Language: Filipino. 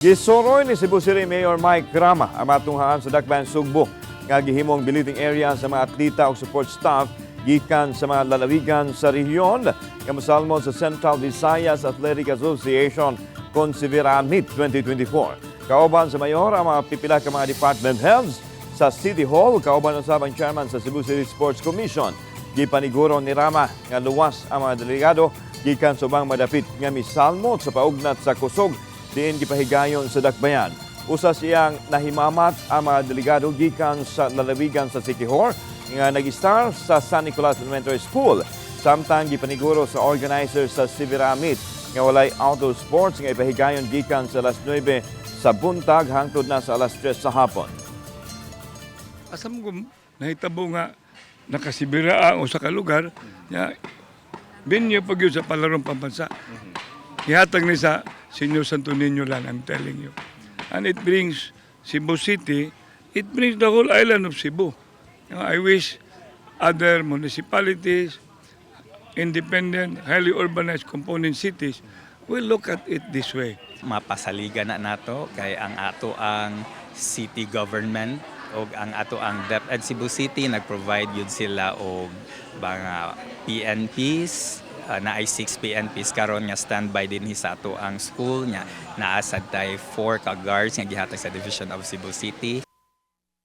Gisuroy ni Cebu City Mayor Mike Rama ang tunghaan sa dakbayan Sugbo nga gihimong billeting area sa mga atleta o support staff gikan sa mga lalawigan sa rehiyon nga mosalmot sa Central Visayas Athletic Association kon CViRAA Meet 2024. Kauban sa mayor ang mga pipila ka mga department heads sa City Hall, kauban usab ang chairman sa Cebu City Sports Commission. Gipaniguro ni Rama nga luwas ang mga delegado gikan sa ubang madapit nga misalmot sa paugnat sa kusog diin gipahigayon sa dakbayan. Usa siyang nahimamat ang mga delegado gikan sa lalawigan sa City Hall nga nag-star sa San Nicolas Elementary School. Samtang gipaniguro sa organizer sa CViRAA Meet nga walay outdoor sports nga ipahigayon gikan sa alas 9 sa buntag hangtod na sa alas 3 sa hapon. Asam ko nahitabo nga nakasibiraan o sa kalugar nga binyo pag yun sa palarong pambansa. Ihatag ni sa Senior Santo Niño lang, I'm telling you. And it brings Cebu City, it brings the whole island of Cebu. I wish other municipalities, independent, highly urbanized component cities will look at it this way. Mapasaliga na nato kay ang ato ang city government o ang ato ang DepEd Cebu City nag-provide yun sila og mga PNPs na ay 6 PNPs karon nga standby din sa ato ang school nga naasad tay 4 ka guards nga gihatag sa Division of Cebu City.